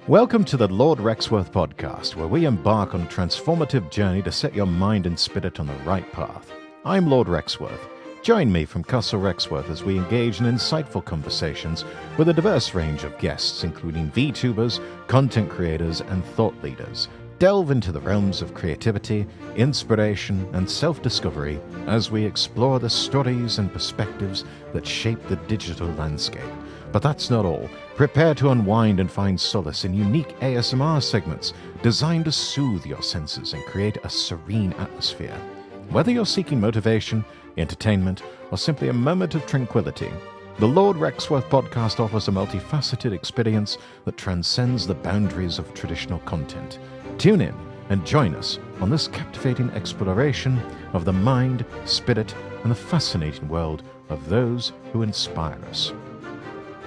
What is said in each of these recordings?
Welcome to the Lord Rexworth podcast, where we embark on a transformative journey to set your mind and spirit on the right path. I'm Lord Rexworth. Join me from Castle Rexworth as we engage in insightful conversations with a diverse range of guests, including VTubers, content creators, and thought leaders. Delve into the realms of creativity, inspiration, and self-discovery as we explore the stories and perspectives that shape the digital landscape. But that's not all. Prepare to unwind and find solace in unique ASMR segments designed to soothe your senses and create a serene atmosphere. Whether you're seeking motivation, entertainment, or simply a moment of tranquility, the Lord Rexworth podcast offers a multifaceted experience that transcends the boundaries of traditional content. Tune in and join us on this captivating exploration of the mind, spirit, and the fascinating world of those who inspire us.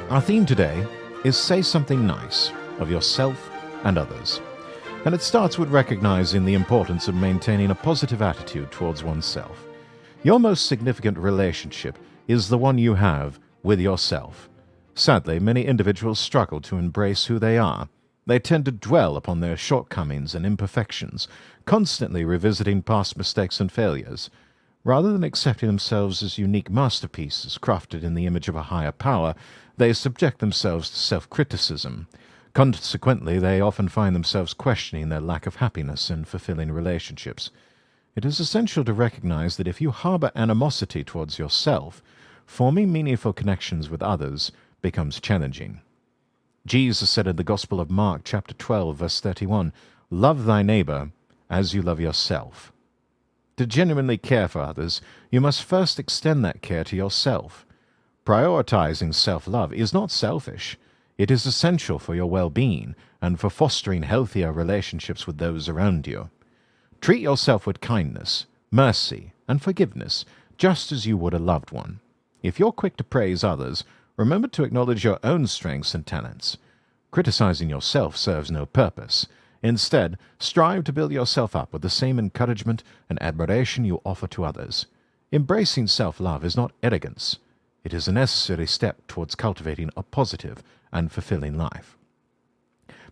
Our theme today is Say Something Nice of yourself and others. And it starts with recognizing the importance of maintaining a positive attitude towards oneself. Your most significant relationship is the one you have with yourself. Sadly, many individuals struggle to embrace who they are. They tend to dwell upon their shortcomings and imperfections, constantly revisiting past mistakes and failures. Rather than accepting themselves as unique masterpieces crafted in the image of a higher power, they subject themselves to self-criticism. Consequently, they often find themselves questioning their lack of happiness in fulfilling relationships. It is essential to recognize that if you harbor animosity towards yourself, forming meaningful connections with others becomes challenging. Jesus said in the Gospel of Mark, chapter 12, verse 31, "Love thy neighbor as you love yourself." To genuinely care for others, you must first extend that care to yourself. Prioritizing self-love is not selfish. It is essential for your well-being and for fostering healthier relationships with those around you. Treat yourself with kindness, mercy, and forgiveness, just as you would a loved one. If you're quick to praise others, remember to acknowledge your own strengths and talents. Criticizing yourself serves no purpose. Instead, strive to build yourself up with the same encouragement and admiration you offer to others. Embracing self-love is not arrogance. It is a necessary step towards cultivating a positive and fulfilling life.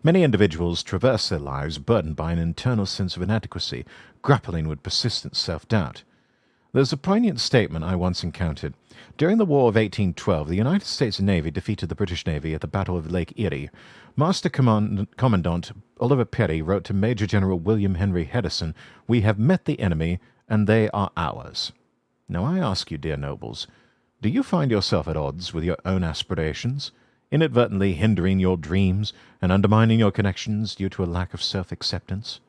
Many individuals traverse their lives burdened by an internal sense of inadequacy, grappling with persistent self-doubt. There's a poignant statement I once encountered. During the War of 1812, the United States Navy defeated the British Navy at the Battle of Lake Erie. Master Commandant Oliver Perry wrote to Major General William Henry Hedison, "We have met the enemy, and they are ours." Now I ask you, dear nobles, do you find yourself at odds with your own aspirations, inadvertently hindering your dreams and undermining your connections due to a lack of self-acceptance?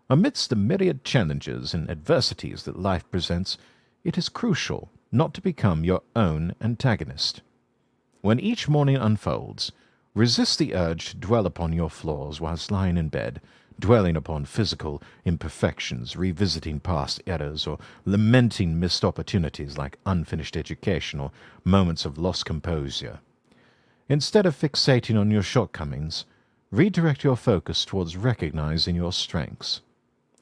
Amidst the myriad challenges and adversities that life presents, it is crucial not to become your own antagonist. When each morning unfolds, resist the urge to dwell upon your flaws whilst lying in bed, dwelling upon physical imperfections, revisiting past errors, or lamenting missed opportunities like unfinished education or moments of lost composure. Instead of fixating on your shortcomings, redirect your focus towards recognizing your strengths.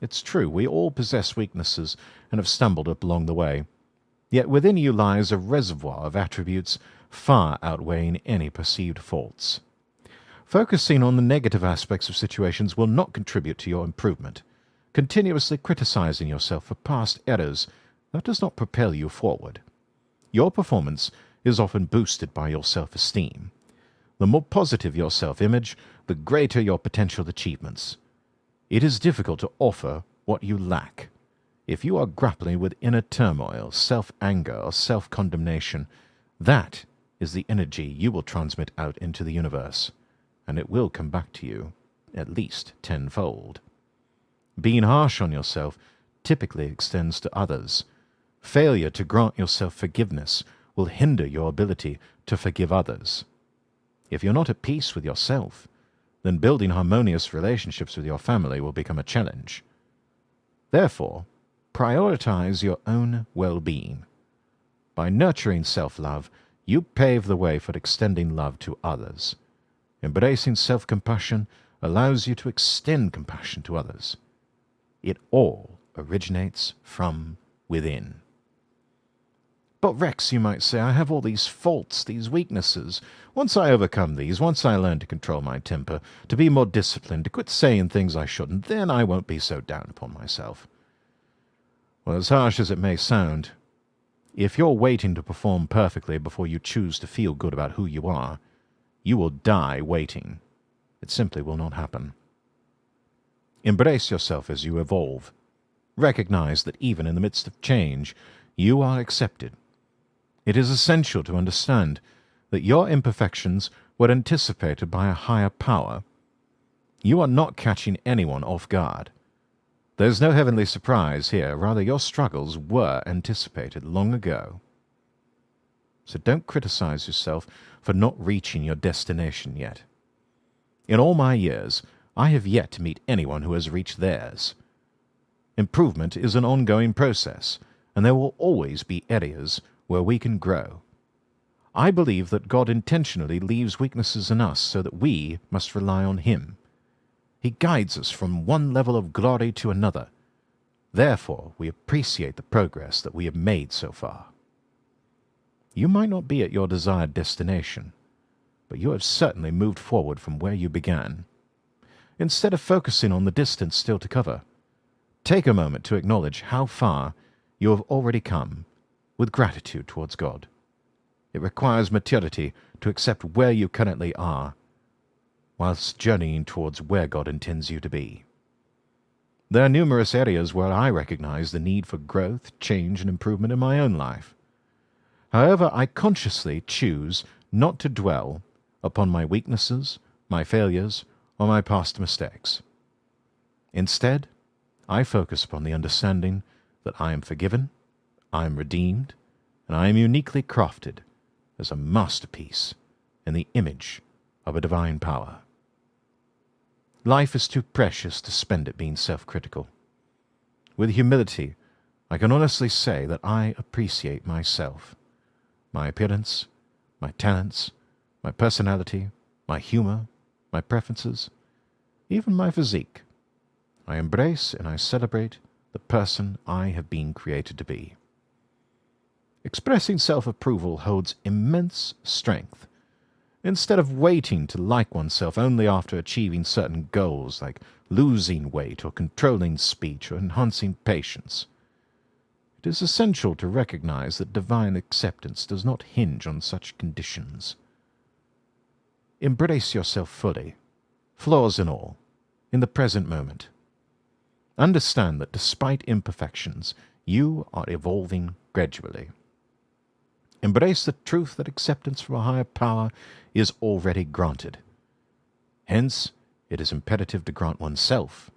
It's true, we all possess weaknesses and have stumbled up along the way. Yet within you lies a reservoir of attributes far outweighing any perceived faults. Focusing on the negative aspects of situations will not contribute to your improvement. Continuously criticizing yourself for past errors, that does not propel you forward. Your performance is often boosted by your self-esteem. The more positive your self-image, the greater your potential achievements. It is difficult to offer what you lack. If you are grappling with inner turmoil, self-anger, or self-condemnation, that is the energy you will transmit out into the universe, and it will come back to you at least tenfold. Being harsh on yourself typically extends to others. Failure to grant yourself forgiveness will hinder your ability to forgive others. If you're not at peace with yourself, then building harmonious relationships with your family will become a challenge. Therefore, prioritize your own well-being. By nurturing self-love, you pave the way for extending love to others. Embracing self-compassion allows you to extend compassion to others. It all originates from within. But Rex, you might say, I have all these faults, these weaknesses. Once I overcome these, once I learn to control my temper, to be more disciplined, to quit saying things I shouldn't, then I won't be so down upon myself. Well, as harsh as it may sound, if you're waiting to perform perfectly before you choose to feel good about who you are, you will die waiting. It simply will not happen. Embrace yourself as you evolve. Recognize that even in the midst of change, you are accepted. It is essential to understand that your imperfections were anticipated by a higher power. You are not catching anyone off guard. There's no heavenly surprise here. Rather, your struggles were anticipated long ago. So don't criticize yourself for not reaching your destination yet. In all my years, I have yet to meet anyone who has reached theirs. Improvement is an ongoing process, and there will always be areas where we can grow. I believe that God intentionally leaves weaknesses in us so that we must rely on Him. He guides us from one level of glory to another. Therefore, we appreciate the progress that we have made so far. You might not be at your desired destination, but you have certainly moved forward from where you began. Instead of focusing on the distance still to cover, take a moment to acknowledge how far you have already come with gratitude towards God. It requires maturity to accept where you currently are, whilst journeying towards where God intends you to be. There are numerous areas where I recognize the need for growth, change, and improvement in my own life. However, I consciously choose not to dwell upon my weaknesses, my failures, or my past mistakes. Instead, I focus upon the understanding that I am forgiven, I am redeemed, and I am uniquely crafted as a masterpiece in the image of a divine power. Life is too precious to spend it being self-critical. With humility, I can honestly say that I appreciate myself, my appearance, my talents, my personality, my humor, my preferences, even my physique. I embrace and I celebrate the person I have been created to be. Expressing self-approval holds immense strength. Instead of waiting to like oneself only after achieving certain goals like losing weight or controlling speech or enhancing patience, it is essential to recognize that divine acceptance does not hinge on such conditions. Embrace yourself fully, flaws and all, in the present moment. Understand that despite imperfections, you are evolving gradually. Embrace the truth that acceptance from a higher power is already granted. Hence, it is imperative to grant oneself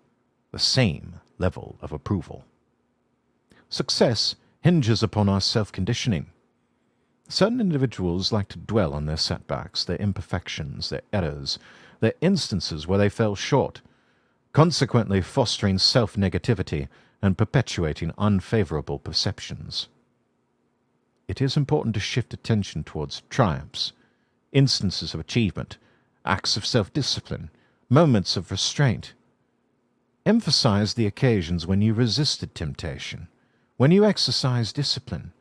the same level of approval. Success hinges upon our self-conditioning. Certain individuals like to dwell on their setbacks, their imperfections, their errors, their instances where they fell short, consequently fostering self-negativity and perpetuating unfavorable perceptions. It is important to shift attention towards triumphs, instances of achievement, acts of self-discipline, moments of restraint. Emphasize the occasions when you resisted temptation, when you exercised discipline,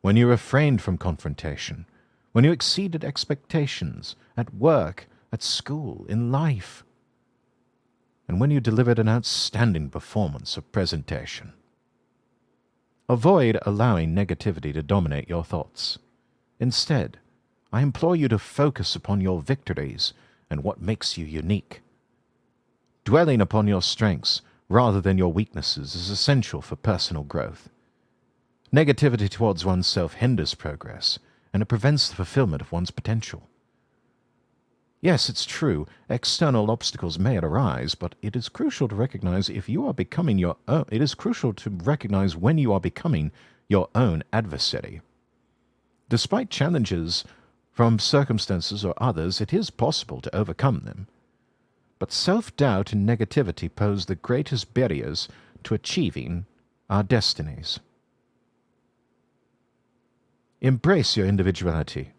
when you refrained from confrontation, when you exceeded expectations at work, at school, in life, and when you delivered an outstanding performance of presentation. Avoid allowing negativity to dominate your thoughts. Instead, I implore you to focus upon your victories and what makes you unique. Dwelling upon your strengths rather than your weaknesses is essential for personal growth. Negativity towards oneself hinders progress, and it prevents the fulfillment of one's potential. Yes, it's true, external obstacles may arise, but it is crucial to recognize when you are becoming your own adversary. Despite challenges from circumstances or others, it is possible to overcome them. But self-doubt and negativity pose the greatest barriers to achieving our destinies. Embrace your individuality.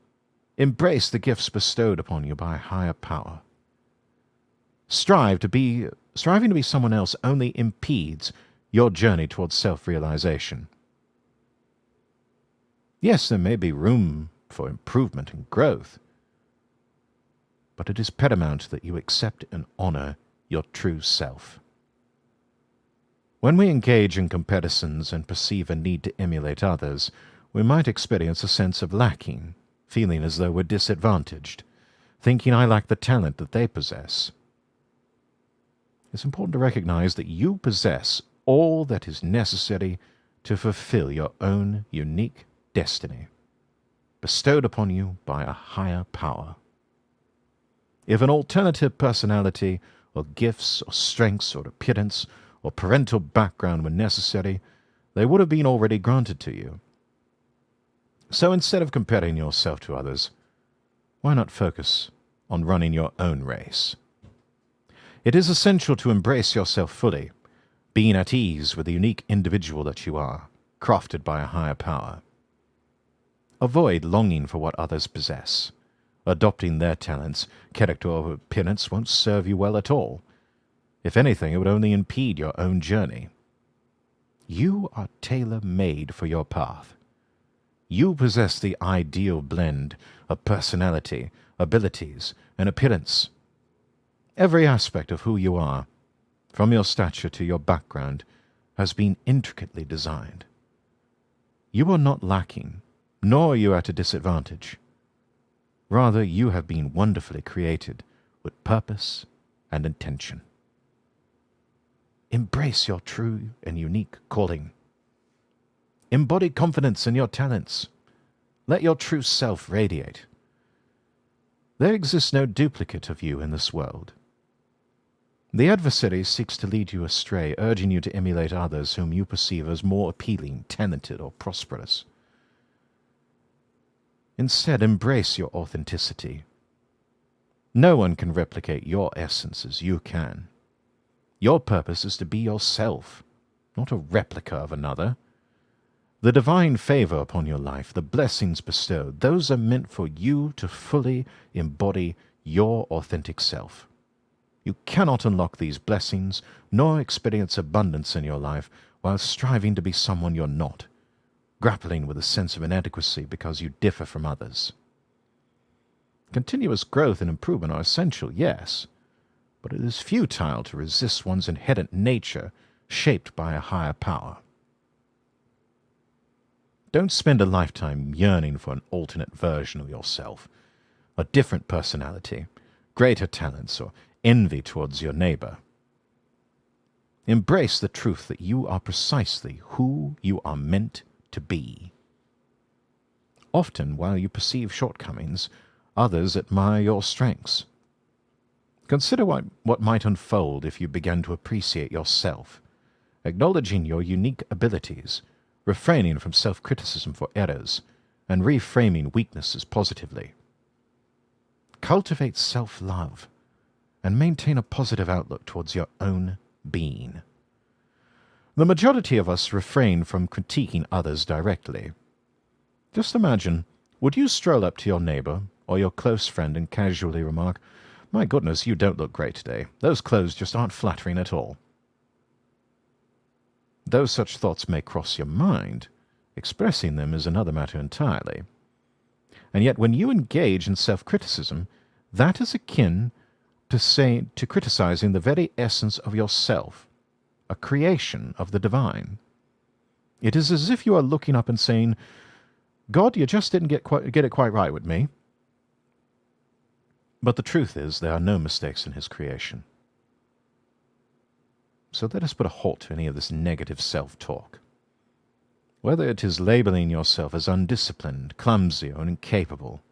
Embrace the gifts bestowed upon you by a higher power. Striving to be someone else only impedes your journey towards self-realization. Yes, there may be room for improvement and growth, but it is paramount that you accept and honor your true self. When we engage in comparisons and perceive a need to emulate others, we might experience a sense of lacking, feeling as though we're disadvantaged, thinking I lack the talent that they possess. It's important to recognize that you possess all that is necessary to fulfill your own unique destiny, bestowed upon you by a higher power. If an alternative personality, or gifts, or strengths, or appearance, or parental background were necessary, they would have been already granted to you. So instead of comparing yourself to others, why not focus on running your own race? It is essential to embrace yourself fully, being at ease with the unique individual that you are, crafted by a higher power. Avoid longing for what others possess. Adopting their talents, character, or appearance won't serve you well at all. If anything, it would only impede your own journey. You are tailor-made for your path. You possess the ideal blend of personality, abilities, and appearance. Every aspect of who you are, from your stature to your background, has been intricately designed. You are not lacking, nor are you at a disadvantage. Rather, you have been wonderfully created with purpose and intention. Embrace your true and unique calling. Embody confidence in your talents. Let your true self radiate. There exists no duplicate of you in this world. The adversary seeks to lead you astray, urging you to emulate others whom you perceive as more appealing, talented, or prosperous. Instead, embrace your authenticity. No one can replicate your essence as you can. Your purpose is to be yourself, not a replica of another. The divine favor upon your life, the blessings bestowed, those are meant for you to fully embody your authentic self. You cannot unlock these blessings, nor experience abundance in your life while striving to be someone you're not, grappling with a sense of inadequacy because you differ from others. Continuous growth and improvement are essential, yes, but it is futile to resist one's inherent nature shaped by a higher power. Don't spend a lifetime yearning for an alternate version of yourself, a different personality, greater talents, or envy towards your neighbor. Embrace the truth that you are precisely who you are meant to be. Often, while you perceive shortcomings, others admire your strengths. Consider what might unfold if you began to appreciate yourself, acknowledging your unique abilities, refraining from self-criticism for errors, and reframing weaknesses positively. Cultivate self-love and maintain a positive outlook towards your own being. The majority of us refrain from critiquing others directly. Just imagine, would you stroll up to your neighbor or your close friend and casually remark, "My goodness, you don't look great today. Those clothes just aren't flattering at all." Though such thoughts may cross your mind, expressing them is another matter entirely. And yet when you engage in self-criticism, that is akin to criticizing the very essence of yourself, a creation of the divine. It is as if you are looking up and saying, "God, you just didn't get it quite right with me." But the truth is, there are no mistakes in his creation. So let us put a halt to any of this negative self-talk. Whether it is labeling yourself as undisciplined, clumsy, or incapable,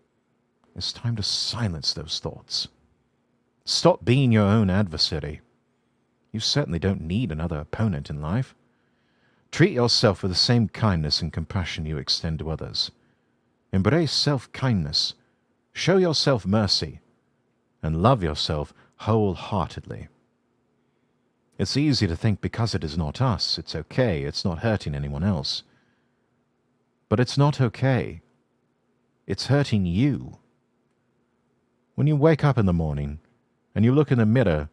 it's time to silence those thoughts. Stop being your own adversary. You certainly don't need another opponent in life. Treat yourself with the same kindness and compassion you extend to others. Embrace self-kindness. Show yourself mercy. And love yourself wholeheartedly. It's easy to think because it is not us, it's okay, it's not hurting anyone else. But it's not okay. It's hurting you. When you wake up in the morning and you look in the mirror,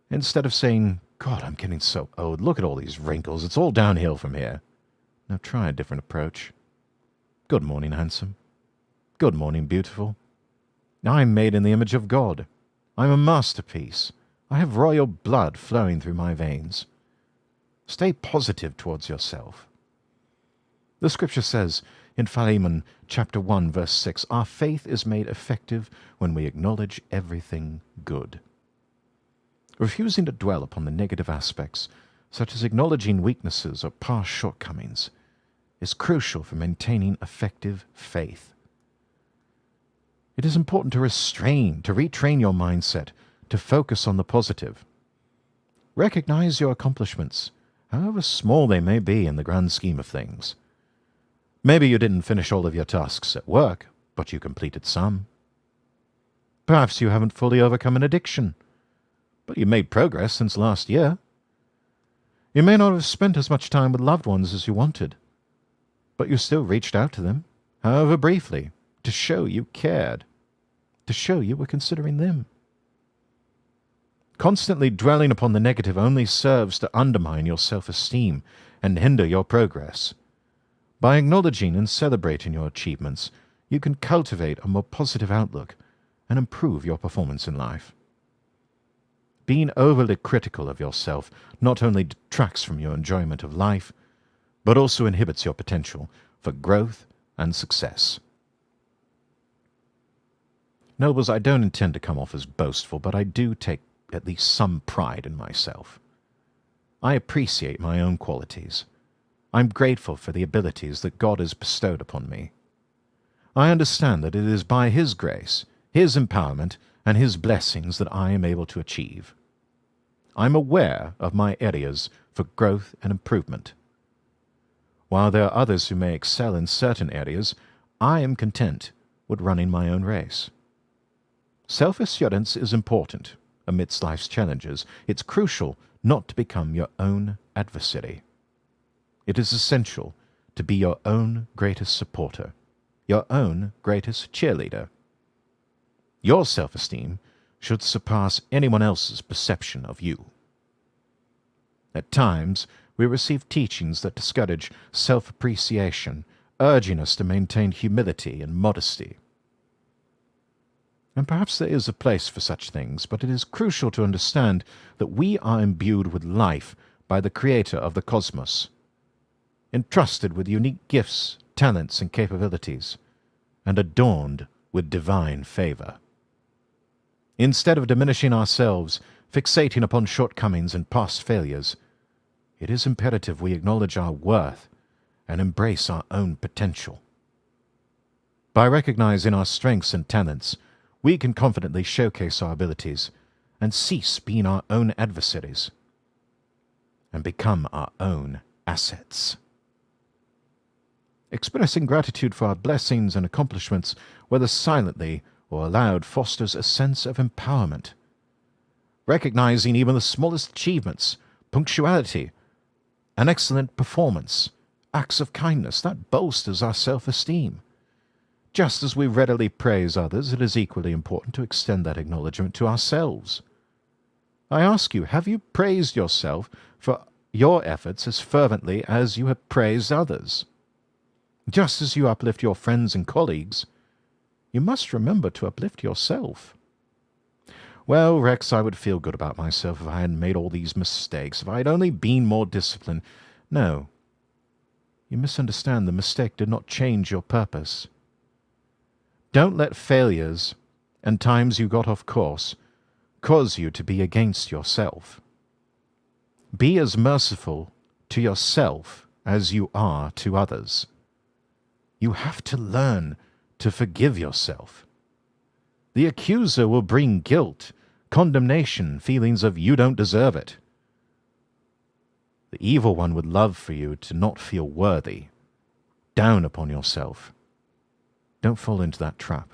instead of saying, "God, I'm getting so old, look at all these wrinkles, it's all downhill from here," now try a different approach. Good morning, handsome. Good morning, beautiful. I'm made in the image of God. I'm a masterpiece. I have royal blood flowing through my veins. Stay positive towards yourself. The scripture says in Philemon chapter 1, verse 6, our faith is made effective when we acknowledge everything good. Refusing to dwell upon the negative aspects, such as acknowledging weaknesses or past shortcomings, is crucial for maintaining effective faith. It is important to retrain your mindset, to focus on the positive. Recognize your accomplishments, however small they may be in the grand scheme of things. Maybe you didn't finish all of your tasks at work, but you completed some. Perhaps you haven't fully overcome an addiction, but you made progress since last year. You may not have spent as much time with loved ones as you wanted, but you still reached out to them, however briefly, to show you cared, to show you were considering them. Constantly dwelling upon the negative only serves to undermine your self-esteem and hinder your progress. By acknowledging and celebrating your achievements, you can cultivate a more positive outlook and improve your performance in life. Being overly critical of yourself not only detracts from your enjoyment of life, but also inhibits your potential for growth and success. Nobles, I don't intend to come off as boastful, but I do take at least some pride in myself. I appreciate my own qualities. I'm grateful for the abilities that God has bestowed upon me. I understand that it is by His grace, His empowerment, and His blessings that I am able to achieve. I'm aware of my areas for growth and improvement. While there are others who may excel in certain areas, I am content with running my own race. Self-assurance is important amidst life's challenges. It's crucial not to become your own adversary. It is essential to be your own greatest supporter, your own greatest cheerleader. Your self-esteem should surpass anyone else's perception of you. At times, we receive teachings that discourage self-appreciation, urging us to maintain humility and modesty. And perhaps there is a place for such things, but it is crucial to understand that we are imbued with life by the Creator of the cosmos, entrusted with unique gifts, talents, and capabilities, and adorned with divine favor. Instead of diminishing ourselves, fixating upon shortcomings and past failures, it is imperative we acknowledge our worth and embrace our own potential. By recognizing our strengths and talents, we can confidently showcase our abilities and cease being our own adversaries and become our own assets. Expressing gratitude for our blessings and accomplishments, whether silently or aloud, fosters a sense of empowerment. Recognizing even the smallest achievements, punctuality, an excellent performance, acts of kindness, that bolsters our self-esteem. Just as we readily praise others, it is equally important to extend that acknowledgement to ourselves. I ask you, have you praised yourself for your efforts as fervently as you have praised others? Just as you uplift your friends and colleagues, you must remember to uplift yourself. Well, Rex, I would feel good about myself if I hadn't made all these mistakes, if I had only been more disciplined. No. You misunderstand. The mistake did not change your purpose. Don't let failures and times you got off course cause you to be against yourself. Be as merciful to yourself as you are to others. You have to learn to forgive yourself. The accuser will bring guilt, condemnation, feelings of you don't deserve it. The evil one would love for you to not feel worthy, down upon yourself. Don't fall into that trap.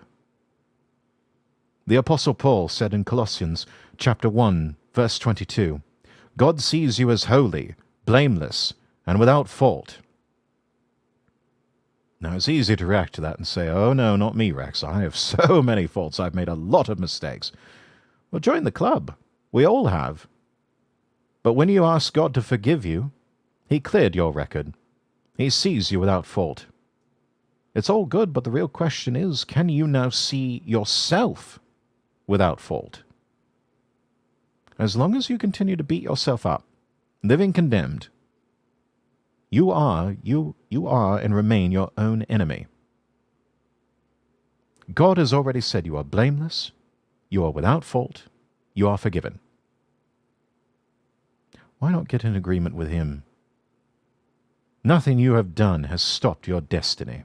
The Apostle Paul said in Colossians chapter 1, verse 22, God sees you as holy, blameless, and without fault. Now, it's easy to react to that and say, oh no, not me, Rex. I have so many faults. I've made a lot of mistakes. Well, join the club. We all have. But when you ask God to forgive you, He cleared your record. He sees you without fault. It's all good, but the real question is, can you now see yourself without fault? As long as you continue to beat yourself up, living condemned, you are and remain your own enemy. God has already said you are blameless, you are without fault, you are forgiven. Why not get in agreement with Him? Nothing you have done has stopped your destiny.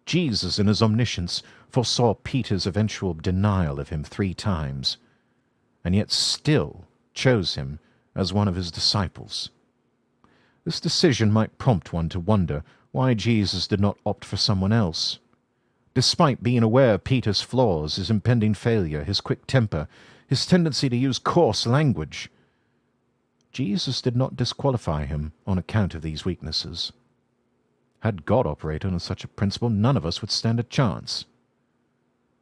Jesus, in His omniscience, foresaw Peter's eventual denial of Him 3 times, and yet still chose him as one of His disciples. This decision might prompt one to wonder why Jesus did not opt for someone else. Despite being aware of Peter's flaws, his impending failure, his quick temper, his tendency to use coarse language, Jesus did not disqualify him on account of these weaknesses. Had God operated on such a principle, none of us would stand a chance.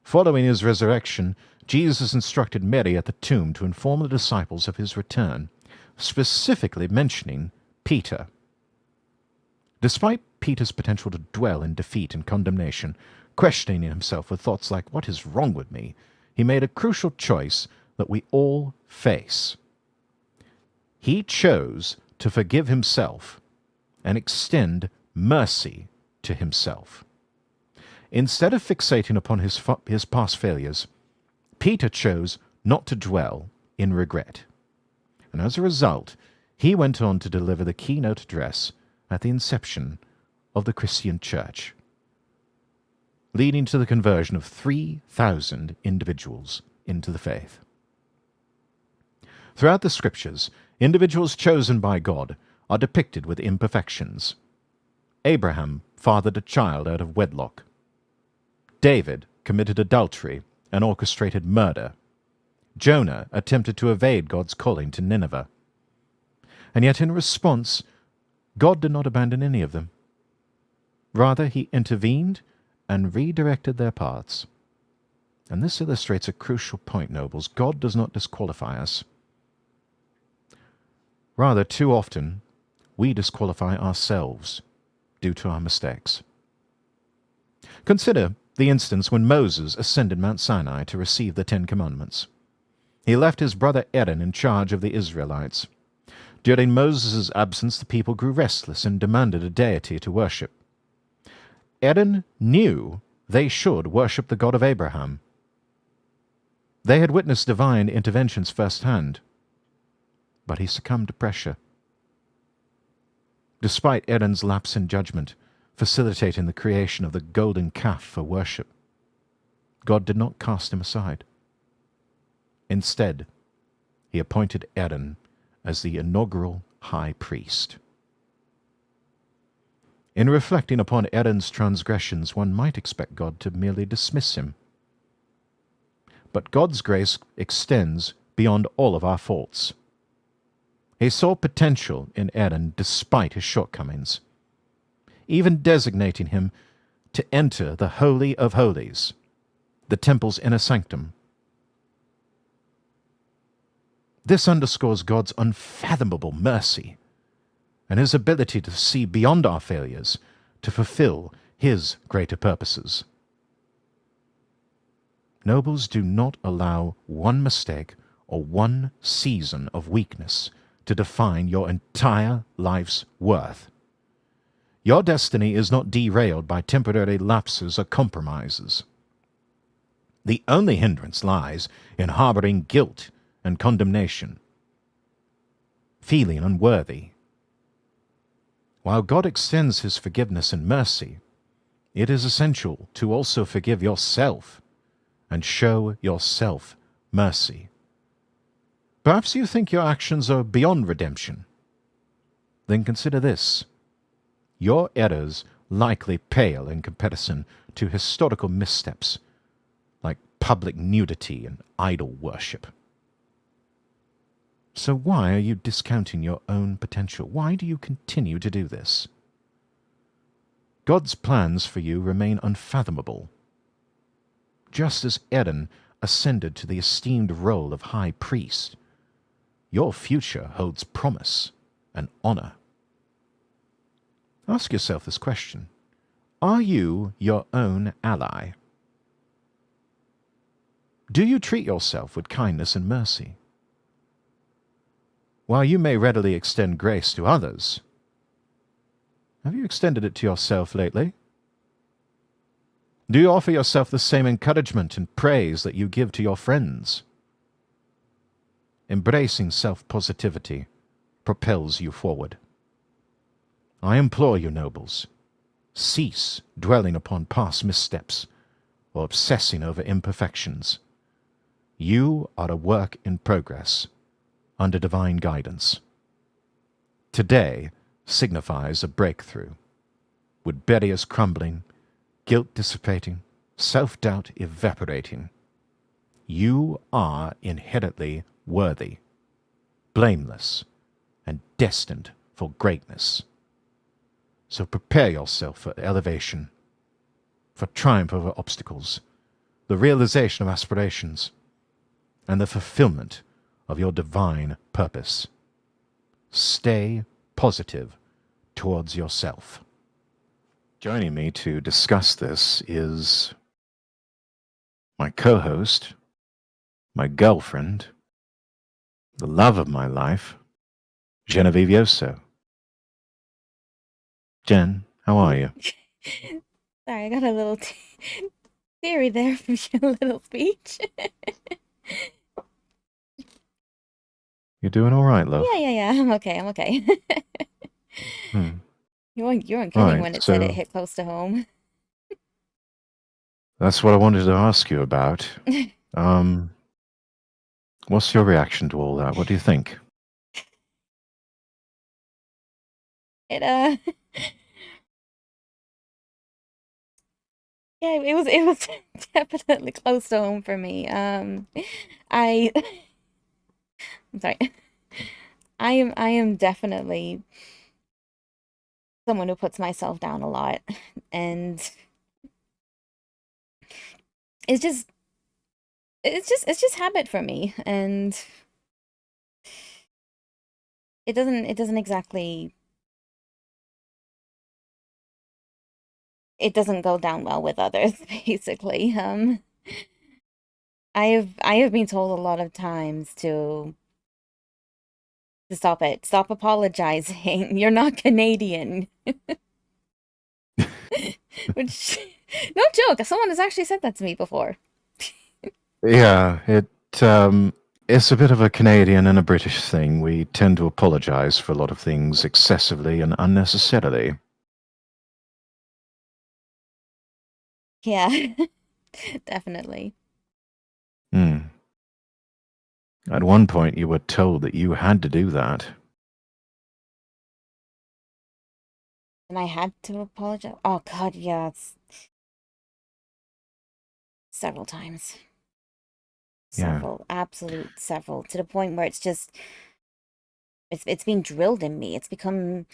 Following His resurrection, Jesus instructed Mary at the tomb to inform the disciples of His return, specifically mentioning Peter. Despite Peter's potential to dwell in defeat and condemnation, questioning himself with thoughts like, "What is wrong with me?" he made a crucial choice that we all face. He chose to forgive himself and extend mercy to himself. Instead of fixating upon his past failures, Peter chose not to dwell in regret. And as a result, he went on to deliver the keynote address at the inception of the Christian Church, leading to the conversion of 3,000 individuals into the faith. Throughout the Scriptures, individuals chosen by God are depicted with imperfections. Abraham fathered a child out of wedlock. David committed adultery and orchestrated murder. Jonah attempted to evade God's calling to Nineveh. And yet in response, God did not abandon any of them. Rather, He intervened and redirected their paths. And this illustrates a crucial point, nobles. God does not disqualify us. Rather, too often, we disqualify ourselves due to our mistakes. Consider the instance when Moses ascended Mount Sinai to receive the 10 Commandments. He left his brother Aaron in charge of the Israelites. During Moses' absence, the people grew restless and demanded a deity to worship. Aaron knew they should worship the God of Abraham. They had witnessed divine interventions firsthand, but he succumbed to pressure. Despite Aaron's lapse in judgment, facilitating the creation of the golden calf for worship, God did not cast him aside. Instead, He appointed Aaron as the inaugural high priest. In reflecting upon Aaron's transgressions, one might expect God to merely dismiss him. But God's grace extends beyond all of our faults. He saw potential in Aaron despite his shortcomings, even designating him to enter the Holy of Holies, the temple's inner sanctum. This underscores God's unfathomable mercy and His ability to see beyond our failures to fulfill His greater purposes. Nobles, do not allow one mistake or one season of weakness to define your entire life's worth. Your destiny is not derailed by temporary lapses or compromises. The only hindrance lies in harboring guilt and condemnation, feeling unworthy. While God extends His forgiveness and mercy, it is essential to also forgive yourself and show yourself mercy. Perhaps you think your actions are beyond redemption. Then consider this. Your errors likely pale in comparison to historical missteps like public nudity and idol worship. So why are you discounting your own potential? Why do you continue to do this? God's plans for you remain unfathomable. Just as Aaron ascended to the esteemed role of high priest, your future holds promise and honor. Ask yourself this question. Are you your own ally? Do you treat yourself with kindness and mercy? While you may readily extend grace to others, have you extended it to yourself lately? Do you offer yourself the same encouragement and praise that you give to your friends? Embracing self-positivity propels you forward. I implore you, nobles, cease dwelling upon past missteps or obsessing over imperfections. You are a work in progress, under divine guidance. Today signifies a breakthrough, with barriers crumbling, guilt dissipating, self-doubt evaporating. You are inherently worthy, blameless, and destined for greatness. So prepare yourself for elevation, for triumph over obstacles, the realization of aspirations, and the fulfillment of your divine purpose. Stay positive towards yourself. Joining me to discuss this is my co-host, my girlfriend, the love of my life, Genevieve Yoso. Jen, how are you? Sorry, I got a little theory there from your little speech. You doing all right, love? Yeah. I'm okay. You weren't All kidding right, when it said it so hit close to home. that's what I wanted to ask you about. What's your reaction to all that? What do you think? It yeah, it was definitely close to home for me. I I'm sorry. I am definitely someone who puts myself down a lot, and it's just it's just habit for me, and it doesn't exactly it doesn't go down well with others, basically. I have been told a lot of times to stop it. Stop apologizing. You're not Canadian. Which, no joke, someone has actually said that to me before. Yeah, it's a bit of a Canadian and a British thing. We tend to apologize for a lot of things excessively and unnecessarily. Yeah, definitely. Hmm. At one point, you were told that you had to do that. And I had to apologize. Oh God, yeah, it's several times. Yeah. Several, absolute several, to the point where it's been drilled in me. It's become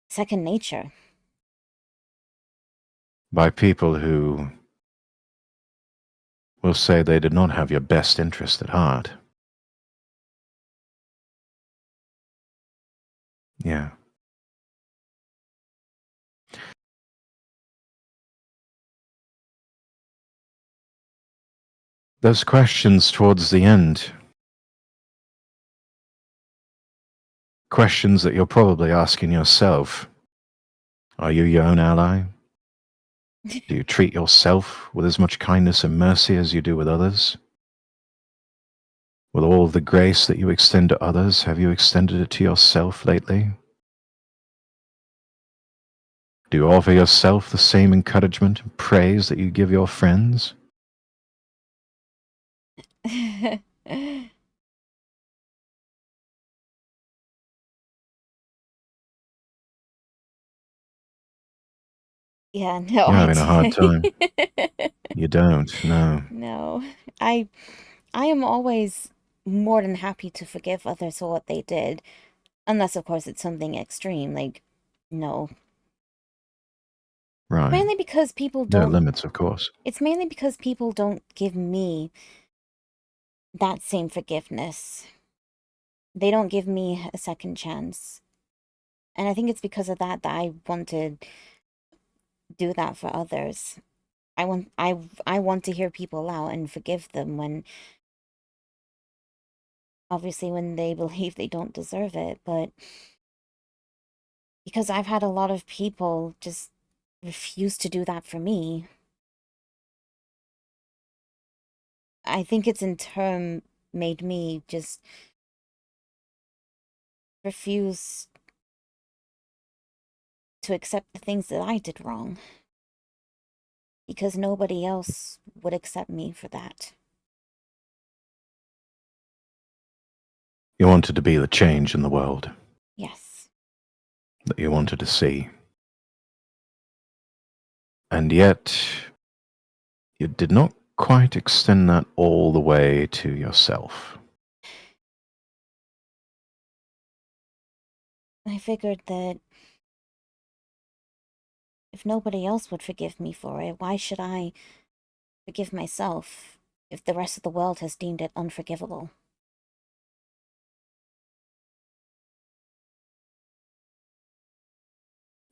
second nature. By people who will say they did not have your best interest at heart. Yeah. Those questions towards the end, questions that you're probably asking yourself. Are you your own ally? Do you treat yourself with as much kindness and mercy as you do with others? With all the grace that you extend to others, have you extended it to yourself lately? Do you offer yourself the same encouragement and praise that you give your friends? Yeah, no, You're I having a hard time. do. You don't, no. No, I I am always more than happy to forgive others for what they did, unless of course it's something extreme, like no. Right. Mainly because people There are don't limits, of course. it's mainly because people don't give me that same forgiveness. They don't give me a second chance. And I think it's because of that that I want to do that for others. I want to hear people out and forgive them when obviously when they believe they don't deserve it, but because I've had a lot of people just refuse to do that for me. I think it's in turn made me just refuse to accept the things that I did wrong because nobody else would accept me for that. You wanted to be the change in the world Yes. that you wanted to see. And yet, you did not quite extend that all the way to yourself. I figured that if nobody else would forgive me for it, why should I forgive myself if the rest of the world has deemed it unforgivable?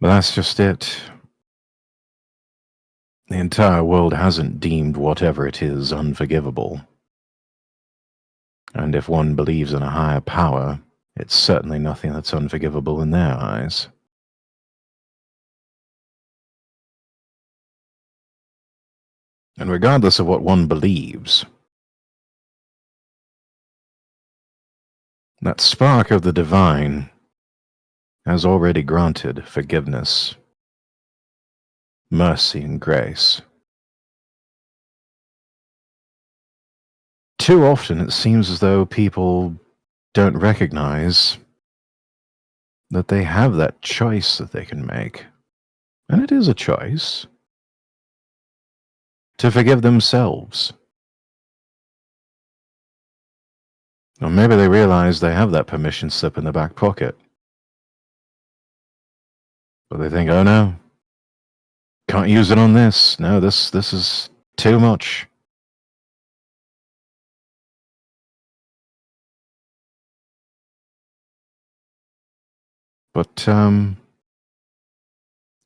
But that's just it. The entire world hasn't deemed whatever it is unforgivable. And if one believes in a higher power, it's certainly nothing that's unforgivable in their eyes. And regardless of what one believes, that spark of the divine has already granted forgiveness, mercy, and grace. Too often it seems as though people don't recognize that they have that choice that they can make. And it is a choice to forgive themselves. Or maybe they realize they have that permission slip in the back pocket. But they think, oh no, can't use it on this. No, this is too much. But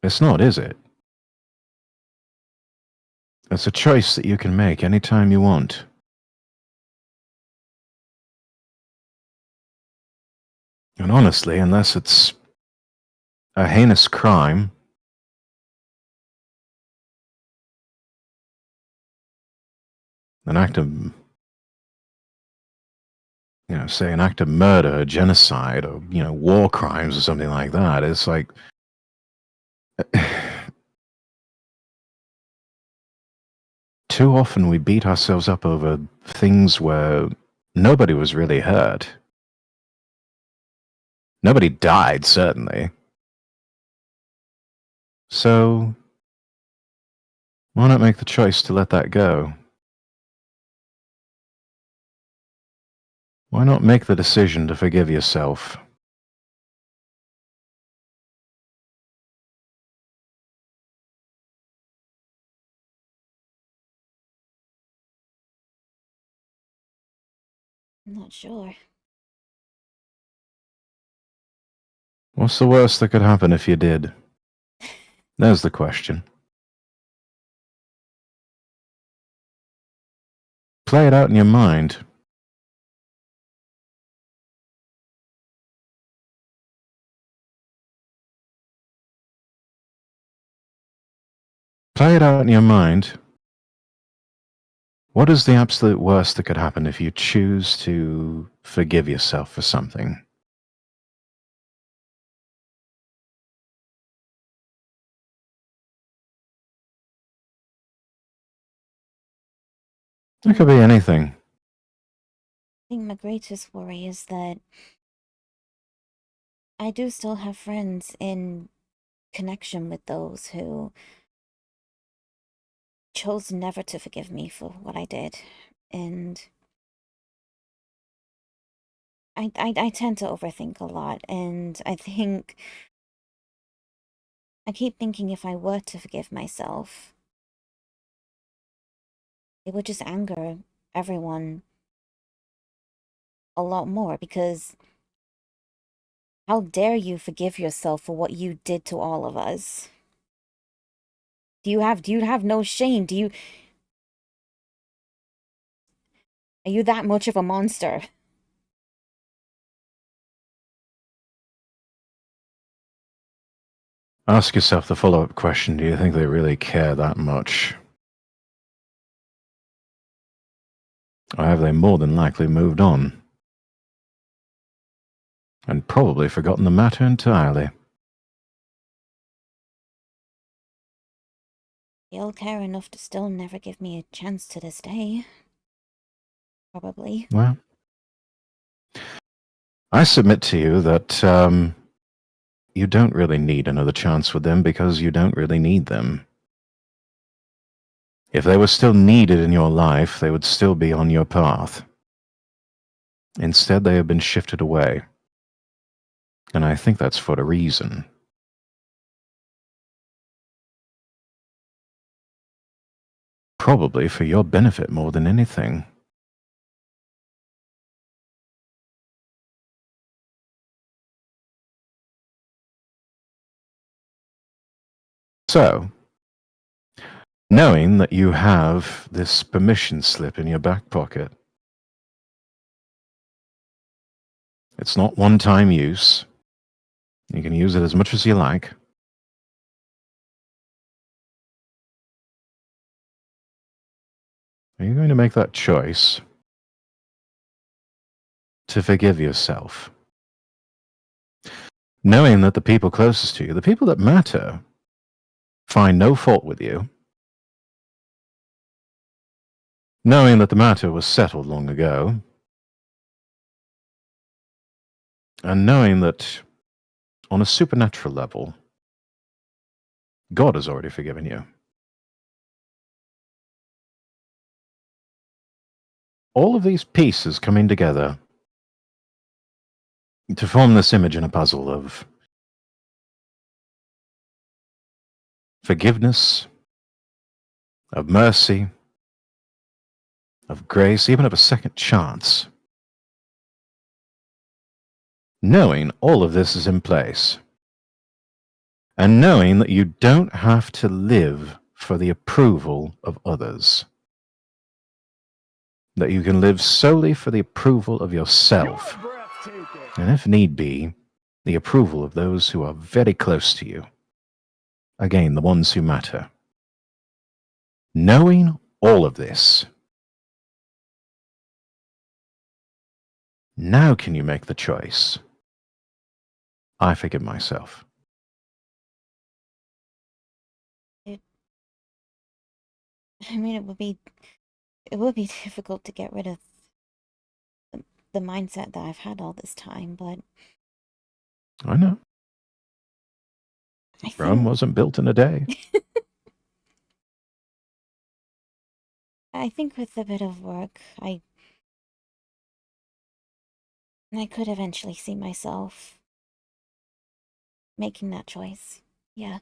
it's not, is it? It's a choice that you can make anytime you want. And honestly, unless it's a heinous crime, an act of, say an act of murder, genocide, or, war crimes or something like that, it's like, too often we beat ourselves up over things where nobody was really hurt. Nobody died, certainly. So, why not make the choice to let that go? Why not make the decision to forgive yourself? I'm not sure. What's the worst that could happen if you did? There's the question. Play it out in your mind. Play it out in your mind. What is the absolute worst that could happen if you choose to forgive yourself for something? It could be anything. I think my greatest worry is that I do still have friends in connection with those who chose never to forgive me for what I did. And I tend to overthink a lot, and I keep thinking if I were to forgive myself, it would just anger everyone a lot more because how dare you forgive yourself for what you did to all of us? Do you have no shame? Are you that much of a monster? Ask yourself the follow-up question, do you think they really care that much? Or have they more than likely moved on? And probably forgotten the matter entirely. They'll care enough to still never give me a chance to this day. Probably. Well, I submit to you that you don't really need another chance with them because you don't really need them. If they were still needed in your life, they would still be on your path. Instead, they have been shifted away. And I think that's for a reason. Probably for your benefit more than anything. So, knowing that you have this permission slip in your back pocket, it's not one-time use. You can use it as much as you like. Are you going to make that choice to forgive yourself? Knowing that the people closest to you, the people that matter, find no fault with you. Knowing that the matter was settled long ago. And knowing that on a supernatural level, God has already forgiven you. All of these pieces coming together to form this image in a puzzle of forgiveness, of mercy, of grace, even of a second chance. Knowing all of this is in place, and knowing that you don't have to live for the approval of others, that you can live solely for the approval of yourself, and if need be, the approval of those who are very close to you. Again, the ones who matter. Knowing all of this, now can you make the choice? I forgive myself. I mean, it would be difficult to get rid of the mindset that I've had all this time, but I know. I Rome think wasn't built in a day. I think with a bit of work, I could eventually see myself making that choice. Yeah.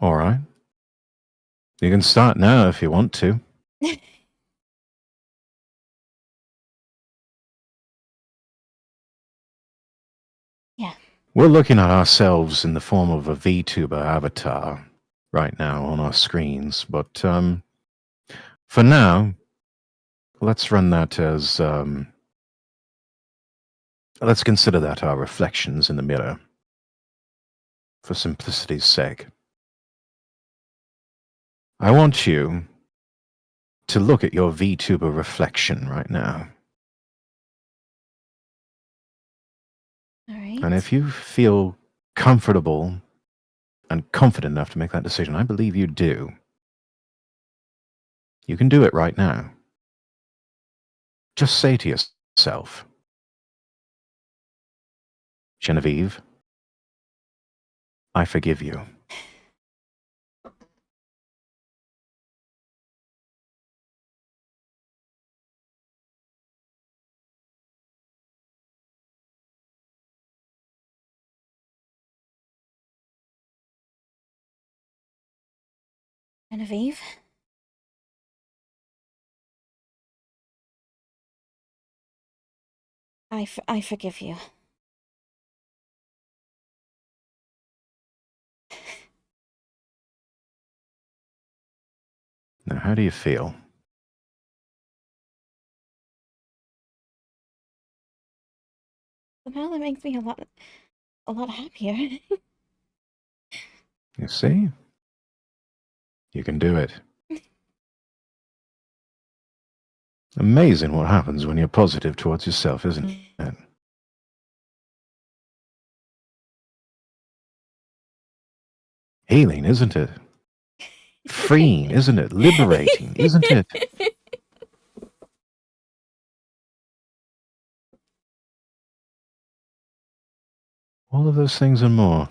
All right. You can start now if you want to. Yeah. We're looking at ourselves in the form of a VTuber avatar right now on our screens, but for now, let's run that as let's consider that our reflections in the mirror, for simplicity's sake. I want you to look at your VTuber reflection right now. All right. And if you feel comfortable and confident enough to make that decision, I believe you do, you can do it right now. Just say to yourself, Genevieve, I forgive you. Genevieve, I forgive you. How do you feel? Somehow that makes me a lot happier. You see? You can do it. Amazing what happens when you're positive towards yourself, isn't it? Healing, isn't it? Freeing, isn't it? Liberating, isn't it? All of those things and more,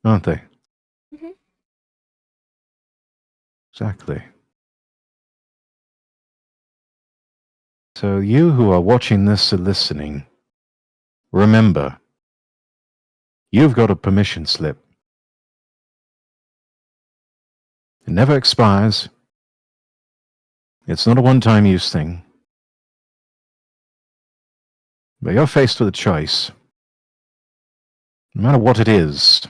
aren't they? Mhm. Exactly. So you who are watching this or listening, remember, you've got a permission slip. It never expires. It's not a one-time use thing. But you're faced with a choice. No matter what it is,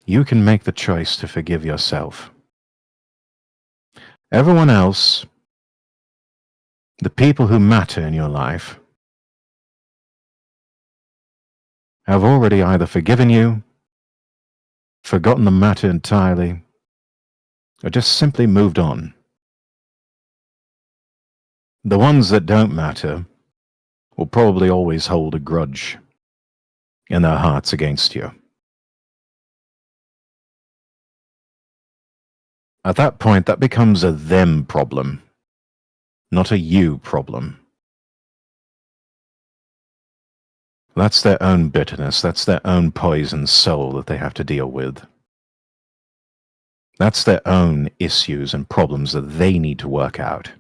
you can make the choice to forgive yourself. Everyone else, the people who matter in your life, have already either forgiven you, forgotten the matter entirely, or just simply moved on. The ones that don't matter will probably always hold a grudge in their hearts against you. At that point, that becomes a them problem, not a you problem. That's their own bitterness, that's their own poisoned soul that they have to deal with. That's their own issues and problems that they need to work out.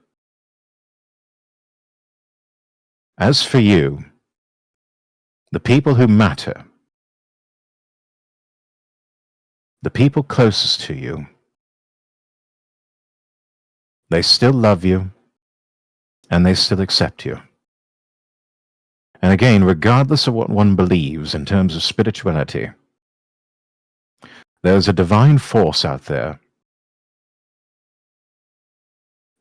As for you, the people who matter, the people closest to you, they still love you and they still accept you. And again, regardless of what one believes in terms of spirituality, there's a divine force out there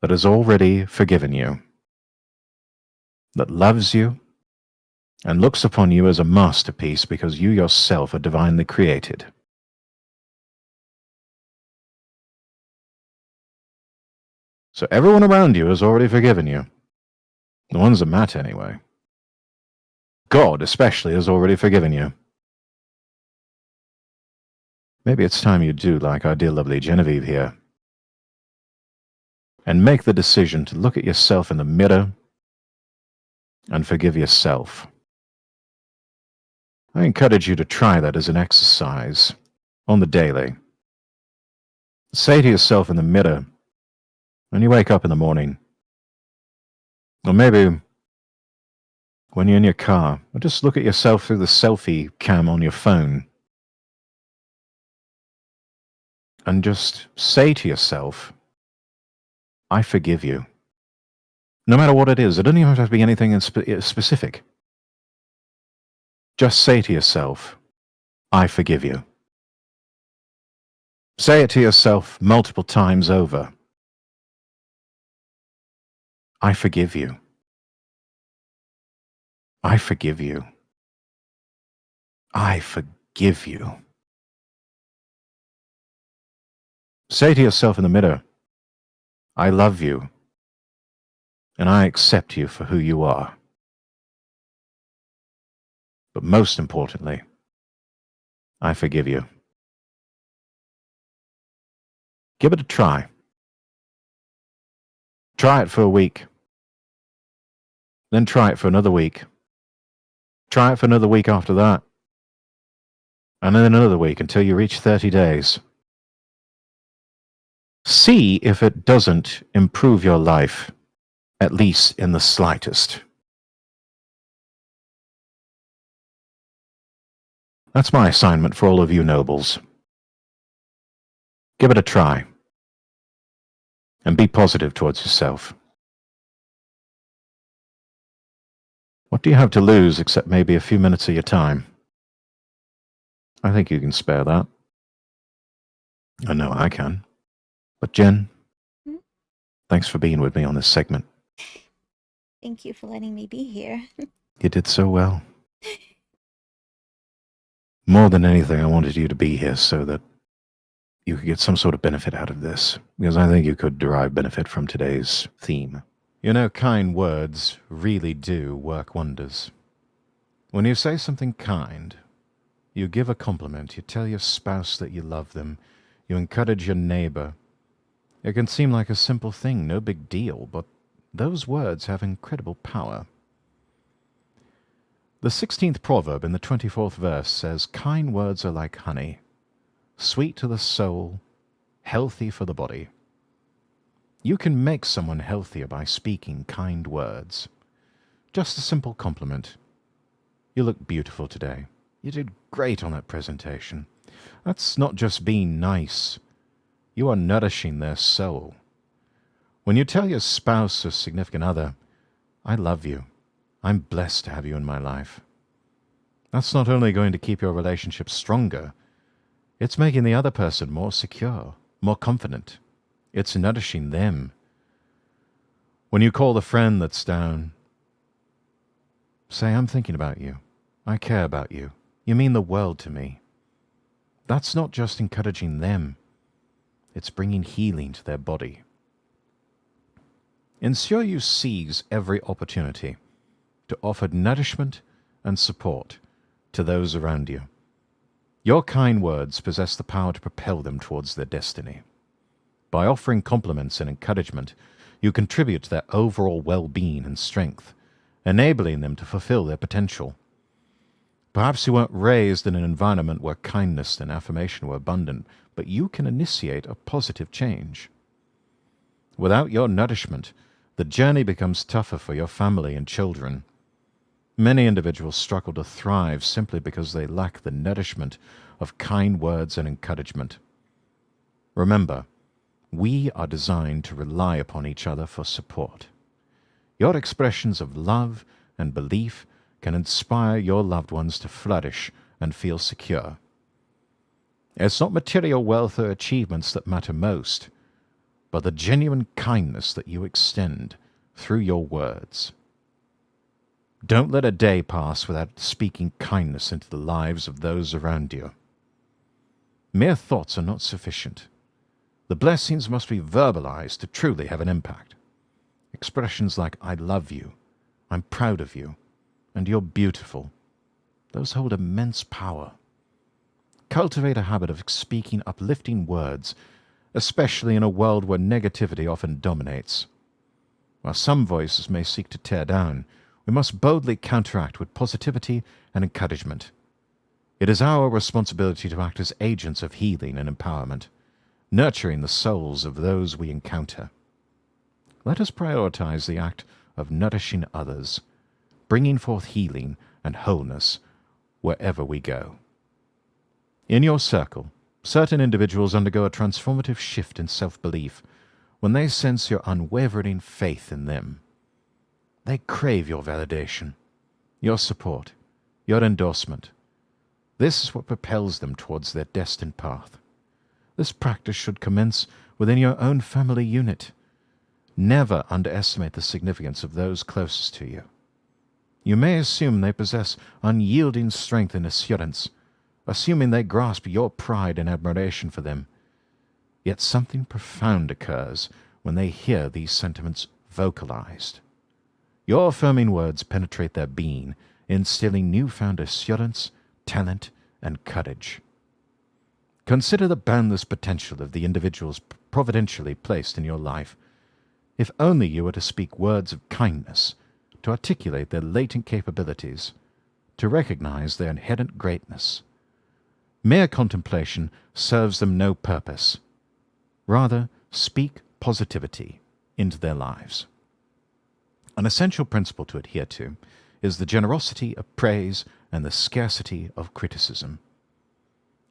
that has already forgiven you, that loves you, and looks upon you as a masterpiece because you yourself are divinely created. So everyone around you has already forgiven you. The ones that matter, anyway. God, especially, has already forgiven you. Maybe it's time you do like our dear lovely Genevieve here and make the decision to look at yourself in the mirror and forgive yourself. I encourage you to try that as an exercise on the daily. Say to yourself in the mirror when you wake up in the morning, or maybe when you're in your car, or just look at yourself through the selfie cam on your phone and just say to yourself, I forgive you. No matter what it is, it doesn't even have to be anything specific. Just say to yourself, I forgive you. Say it to yourself multiple times over. I forgive you. I forgive you. I forgive you. Say to yourself in the mirror, I love you, and I accept you for who you are. But most importantly, I forgive you. Give it a try. Try it for a week. Then try it for another week. Try it for another week after that. And then another week until you reach 30 days. See if it doesn't improve your life, at least in the slightest. That's my assignment for all of you nobles. Give it a try. And be positive towards yourself. What do you have to lose except maybe a few minutes of your time? I think you can spare that. I know I can. But Jen, Hmm? thanks for being with me on this segment. Thank you for letting me be here. You did so well. More than anything, I wanted you to be here so that you could get some sort of benefit out of this, because I think you could derive benefit from today's theme. You know, kind words really do work wonders. When you say something kind, you give a compliment, you tell your spouse that you love them, you encourage your neighbor. It can seem like a simple thing, no big deal, but those words have incredible power. The 16th proverb in the 24th verse says, "Kind words are like honey, sweet to the soul, healthy for the body." You can make someone healthier by speaking kind words. Just a simple compliment. "You look beautiful today. You did great on that presentation." That's not just being nice. You are nourishing their soul. When you tell your spouse or significant other, "I love you. I'm blessed to have you in my life," that's not only going to keep your relationship stronger, it's making the other person more secure, more confident. It's nourishing them. When you call the friend that's down, say, "I'm thinking about you. I care about you. You mean the world to me." That's not just encouraging them, it's bringing healing to their body. Ensure you seize every opportunity to offer nourishment and support to those around you. Your kind words possess the power to propel them towards their destiny. By offering compliments and encouragement, you contribute to their overall well-being and strength, enabling them to fulfill their potential. Perhaps you weren't raised in an environment where kindness and affirmation were abundant, but you can initiate a positive change. Without your nourishment, the journey becomes tougher for your family and children. Many individuals struggle to thrive simply because they lack the nourishment of kind words and encouragement. Remember, we are designed to rely upon each other for support. Your expressions of love and belief can inspire your loved ones to flourish and feel secure. It's not material wealth or achievements that matter most, but the genuine kindness that you extend through your words. Don't let a day pass without speaking kindness into the lives of those around you. Mere thoughts are not sufficient. The blessings must be verbalized to truly have an impact. Expressions like "I love you," "I'm proud of you," and "you're beautiful," those hold immense power. Cultivate a habit of speaking uplifting words, especially in a world where negativity often dominates. While some voices may seek to tear down, we must boldly counteract with positivity and encouragement. It is our responsibility to act as agents of healing and empowerment, nurturing the souls of those we encounter. Let us prioritize the act of nourishing others, bringing forth healing and wholeness wherever we go. In your circle, certain individuals undergo a transformative shift in self-belief when they sense your unwavering faith in them. They crave your validation, your support, your endorsement. This is what propels them towards their destined path. This practice should commence within your own family unit. Never underestimate the significance of those closest to you. You may assume they possess unyielding strength and assurance, assuming they grasp your pride and admiration for them. Yet something profound occurs when they hear these sentiments vocalized. Your affirming words penetrate their being, instilling newfound assurance, talent, and courage. Consider the boundless potential of the individuals providentially placed in your life. If only you were to speak words of kindness, to articulate their latent capabilities, to recognize their inherent greatness. Mere contemplation serves them no purpose. Rather, speak positivity into their lives. An essential principle to adhere to is the generosity of praise and the scarcity of criticism.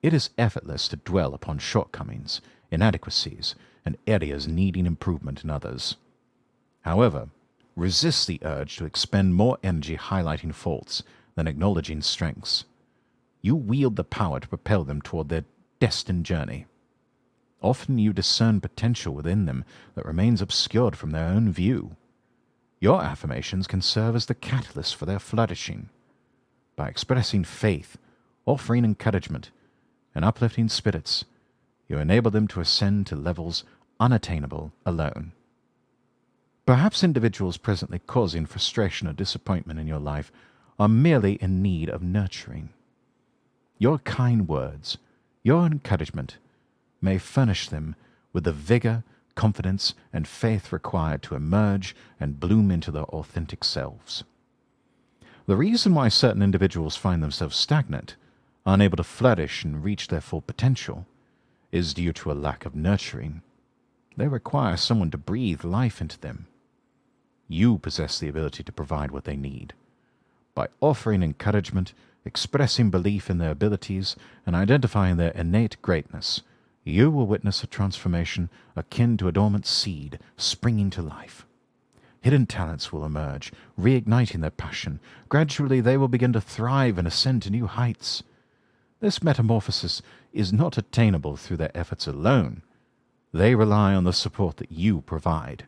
It is effortless to dwell upon shortcomings, inadequacies, and areas needing improvement in others. However, resist the urge to expend more energy highlighting faults than acknowledging strengths. You wield the power to propel them toward their destined journey. Often you discern potential within them that remains obscured from their own view. Your affirmations can serve as the catalyst for their flourishing. By expressing faith, offering encouragement, and uplifting spirits, you enable them to ascend to levels unattainable alone. Perhaps individuals presently causing frustration or disappointment in your life are merely in need of nurturing. Your kind words, your encouragement, may furnish them with the vigor, confidence, and faith required to emerge and bloom into their authentic selves. The reason why certain individuals find themselves stagnant, unable to flourish and reach their full potential, is due to a lack of nurturing. They require someone to breathe life into them. You possess the ability to provide what they need. By offering encouragement, expressing belief in their abilities, and identifying their innate greatness, you will witness a transformation akin to a dormant seed springing to life. Hidden talents will emerge, reigniting their passion. Gradually they will begin to thrive and ascend to new heights. This metamorphosis is not attainable through their efforts alone. They rely on the support that you provide.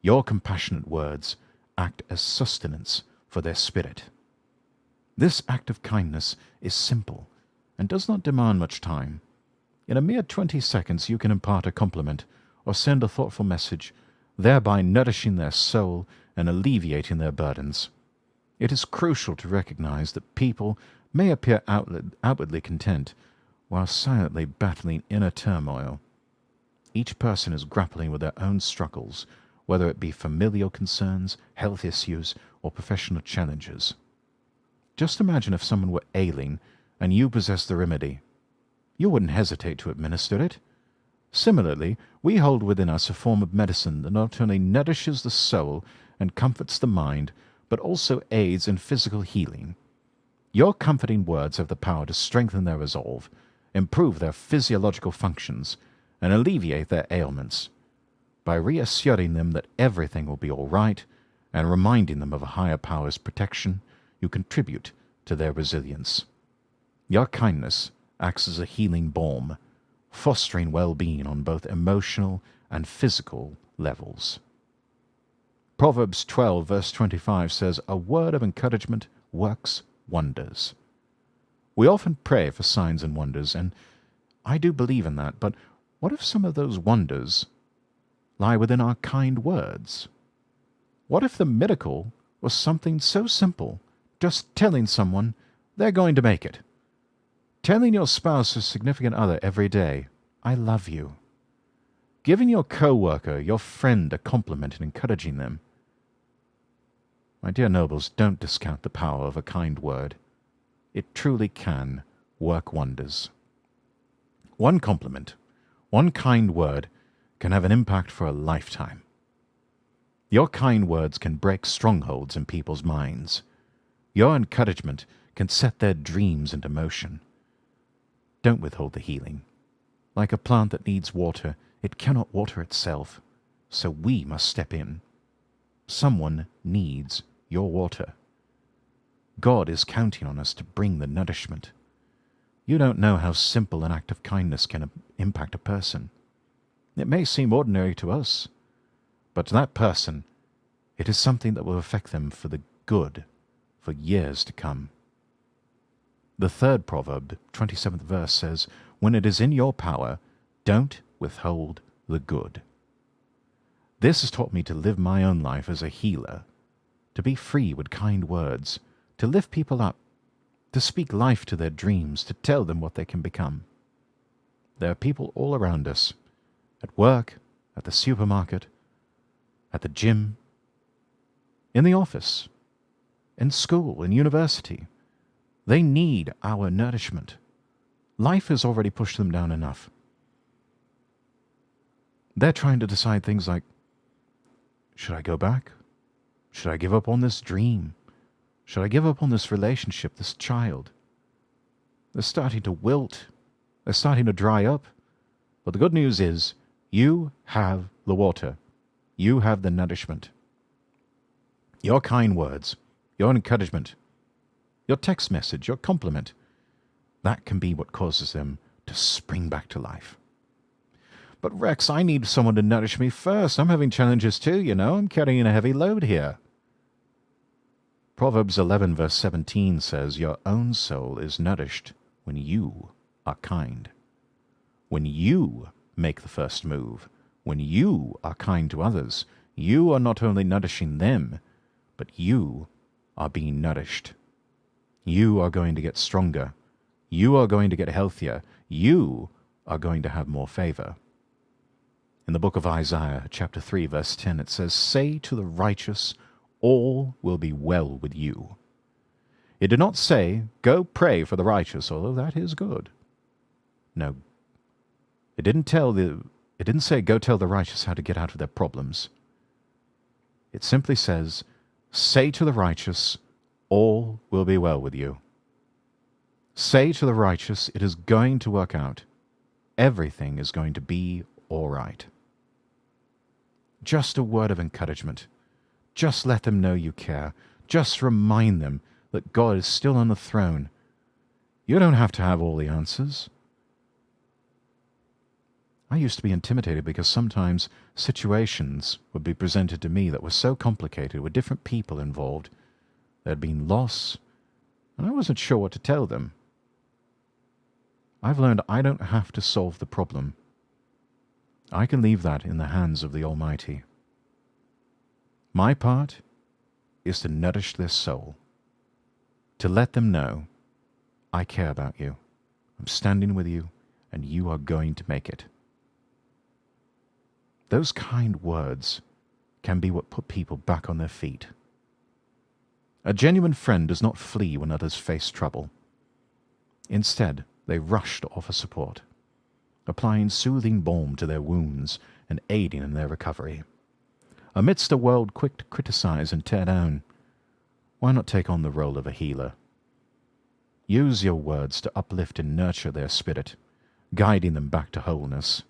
Your compassionate words act as sustenance for their spirit. This act of kindness is simple and does not demand much time. In a mere 20 seconds you can impart a compliment or send a thoughtful message, thereby nourishing their soul and alleviating their burdens. It is crucial to recognize that people may appear outwardly content while silently battling inner turmoil. Each person is grappling with their own struggles, whether it be familial concerns, health issues, or professional challenges. Just imagine if someone were ailing and you possessed the remedy. You wouldn't hesitate to administer it. Similarly, we hold within us a form of medicine that not only nourishes the soul and comforts the mind, but also aids in physical healing. Your comforting words have the power to strengthen their resolve, improve their physiological functions, and alleviate their ailments. By reassuring them that everything will be all right and reminding them of a higher power's protection, you contribute to their resilience. Your kindness acts as a healing balm, fostering well-being on both emotional and physical levels. Proverbs 12 verse 25 says, "A word of encouragement works wonders." We often pray for signs and wonders, and I do believe in that, but what if some of those wonders lie within our kind words? What if the miracle was something so simple, just telling someone they're going to make it? Telling your spouse or significant other every day, "I love you." Giving your co-worker, your friend, a compliment and encouraging them. My dear nobles, don't discount the power of a kind word. It truly can work wonders. One compliment, one kind word can have an impact for a lifetime. Your kind words can break strongholds in people's minds. Your encouragement can set their dreams into motion. Don't withhold the healing. Like a plant that needs water, it cannot water itself, so we must step in. Someone needs your water. God is counting on us to bring the nourishment. You don't know how simple an act of kindness can impact a person. It may seem ordinary to us, but to that person, it is something that will affect them for the good for years to come. The third proverb, 27th verse, says, "When it is in your power, don't withhold the good." This has taught me to live my own life as a healer, to be free with kind words, to lift people up, to speak life to their dreams, to tell them what they can become. There are people all around us, at work, at the supermarket, at the gym, in the office, in school, in university. They need our nourishment. Life has already pushed them down enough. They're trying to decide things like, should I go back? Should I give up on this dream? Should I give up on this relationship, this child? They're starting to wilt. They're starting to dry up. But the good news is, you have the water. You have the nourishment. Your kind words, your encouragement, your text message, your compliment, that can be what causes them to spring back to life. But Rex, I need someone to nourish me first. I'm having challenges too, you know. I'm carrying a heavy load here. Proverbs 11 verse 17 says, your own soul is nourished when you are kind. When you make the first move, when you are kind to others, you are not only nourishing them, but you are being nourished. You are going to get stronger. You are going to get healthier. You are going to have more favor. In the book of Isaiah, chapter 3, verse 10, it says, say to the righteous, all will be well with you. It did not say, go pray for the righteous, although that is good. No. It didn't say, go tell the righteous how to get out of their problems. It simply says, say to the righteous, all will be well with you. Say to the righteous, it is going to work out. Everything is going to be all right. Just a word of encouragement. Just let them know you care. Just remind them that God is still on the throne. You don't have to have all the answers. I used to be intimidated because sometimes situations would be presented to me that were so complicated with different people involved. There had been loss, and I wasn't sure what to tell them. I've learned I don't have to solve the problem. I can leave that in the hands of the Almighty. My part is to nourish their soul, to let them know, I care about you, I'm standing with you, and you are going to make it. Those kind words can be what put people back on their feet. A genuine friend does not flee when others face trouble. Instead, they rush to offer support, applying soothing balm to their wounds and aiding in their recovery. Amidst a world quick to criticize and tear down, why not take on the role of a healer? Use your words to uplift and nurture their spirit, guiding them back to wholeness.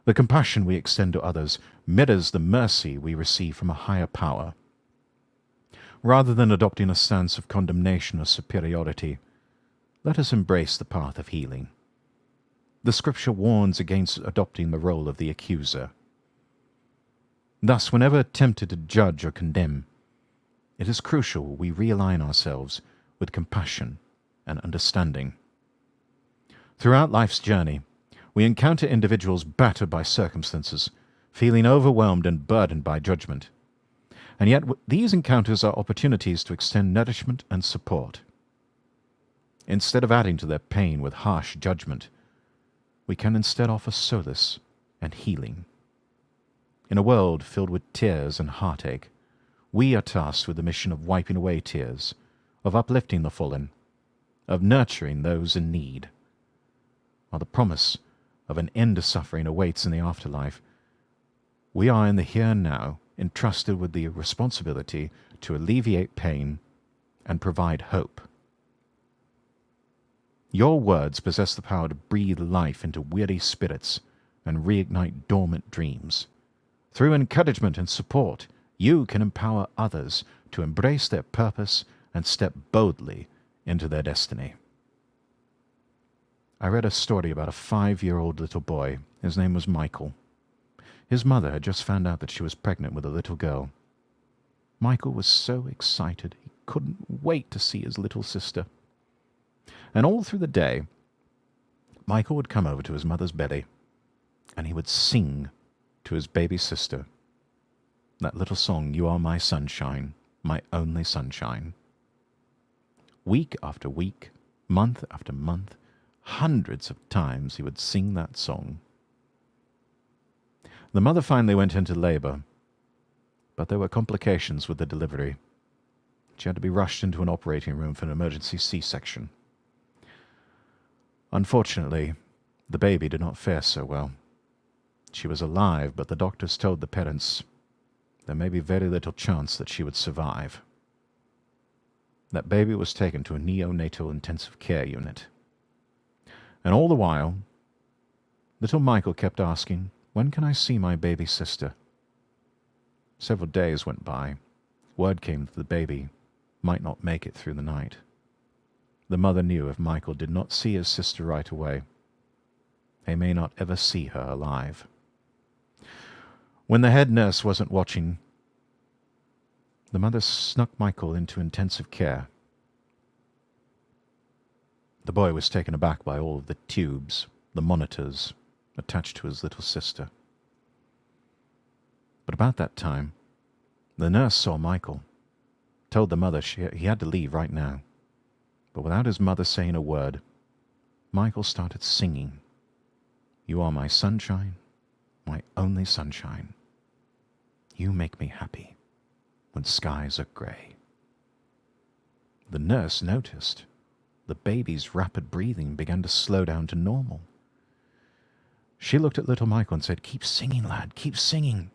The compassion we extend to others mirrors the mercy we receive from a higher power. Rather than adopting a stance of condemnation or superiority, let us embrace the path of healing. The Scripture warns against adopting the role of the accuser. Thus, whenever tempted to judge or condemn, it is crucial we realign ourselves with compassion and understanding. Throughout life's journey, we encounter individuals battered by circumstances, feeling overwhelmed and burdened by judgment. And yet these encounters are opportunities to extend nourishment and support. Instead of adding to their pain with harsh judgment, we can instead offer solace and healing. In a world filled with tears and heartache, we are tasked with the mission of wiping away tears, of uplifting the fallen, of nurturing those in need. While the promise of an end to suffering awaits in the afterlife, we are in the here and now entrusted with the responsibility to alleviate pain and provide hope. Your words possess the power to breathe life into weary spirits and reignite dormant dreams. Through encouragement and support, you can empower others to embrace their purpose and step boldly into their destiny. I read a story about a 5-year-old little boy. His name was Michael. His mother had just found out that she was pregnant with a little girl. Michael was so excited he couldn't wait to see his little sister. And all through the day, Michael would come over to his mother's belly, and he would sing to his baby sister that little song, "You Are My Sunshine, My Only Sunshine." Week after week, month after month, hundreds of times he would sing that song. The mother finally went into labor, but there were complications with the delivery. She had to be rushed into an operating room for an emergency C-section. Unfortunately, the baby did not fare so well. She was alive, but the doctors told the parents there may be very little chance that she would survive. That baby was taken to a neonatal intensive care unit. And all the while, little Michael kept asking, "When can I see my baby sister?" Several days went by. Word came that the baby might not make it through the night. The mother knew if Michael did not see his sister right away, they may not ever see her alive. When the head nurse wasn't watching, the mother snuck Michael into intensive care. The boy was taken aback by all of the tubes, the monitors, attached to his little sister. But about that time, the nurse saw Michael, told the mother he had to leave right now. But without his mother saying a word, Michael started singing, "You are my sunshine, my only sunshine. You make me happy when skies are grey." The nurse noticed the baby's rapid breathing began to slow down to normal. She looked at little Michael and said, "Keep singing, lad, keep singing."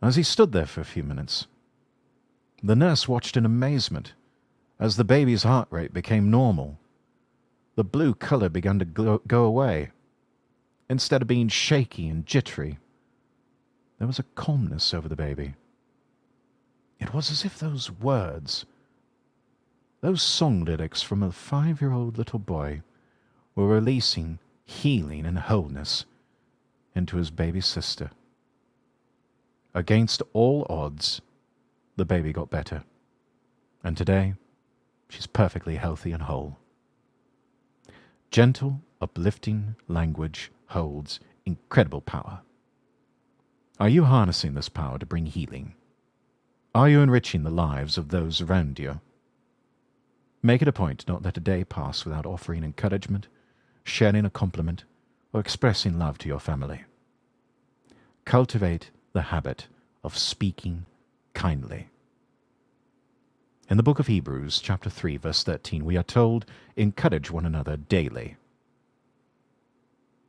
As he stood there for a few minutes, the nurse watched in amazement as the baby's heart rate became normal. The blue color began to go away. Instead of being shaky and jittery, there was a calmness over the baby. It was as if those words, those song lyrics from a 5-year-old little boy, were releasing healing and wholeness into his baby sister. Against all odds, the baby got better. And today, she's perfectly healthy and whole. Gentle, uplifting language holds incredible power. Are you harnessing this power to bring healing? Are you enriching the lives of those around you? Make it a point to not let a day pass without offering encouragement, sharing a compliment, or expressing love to your family. Cultivate the habit of speaking kindly. In the book of Hebrews, chapter 3, verse 13, we are told, "Encourage one another daily."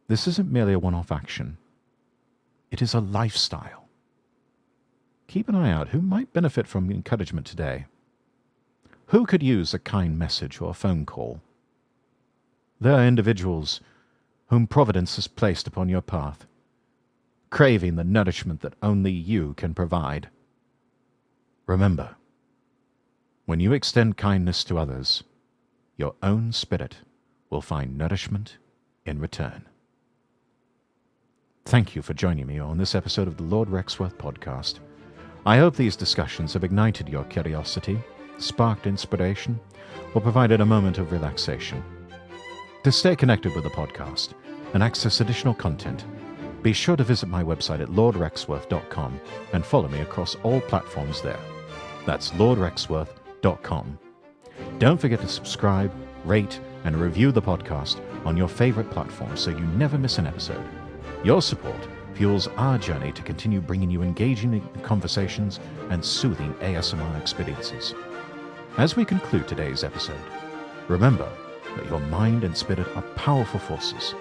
This isn't merely a one-off action. It is a lifestyle. Keep an eye out who might benefit from encouragement today. Who could use a kind message or a phone call? There are individuals whom Providence has placed upon your path, craving the nourishment that only you can provide. Remember, when you extend kindness to others, your own spirit will find nourishment in return. Thank you for joining me on this episode of the Lord Rexworth podcast. I hope these discussions have ignited your curiosity, sparked inspiration, or provided a moment of relaxation. To stay connected with the podcast and access additional content, be sure to visit my website at lordrexworth.com and follow me across all platforms there. That's lordrexworth.com. Don't forget to subscribe, rate, and review the podcast on your favorite platform so you never miss an episode. Your support fuels our journey to continue bringing you engaging conversations and soothing ASMR experiences. As we conclude today's episode, remember that your mind and spirit are powerful forces,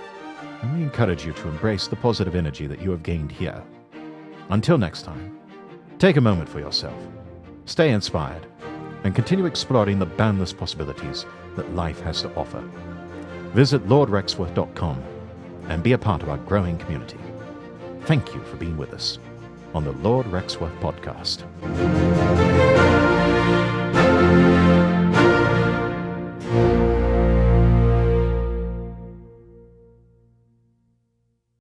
and we encourage you to embrace the positive energy that you have gained here. Until next time, take a moment for yourself, stay inspired, and continue exploring the boundless possibilities that life has to offer. Visit lordrexworth.com and be a part of our growing community. Thank you for being with us on the Lord Rexworth podcast.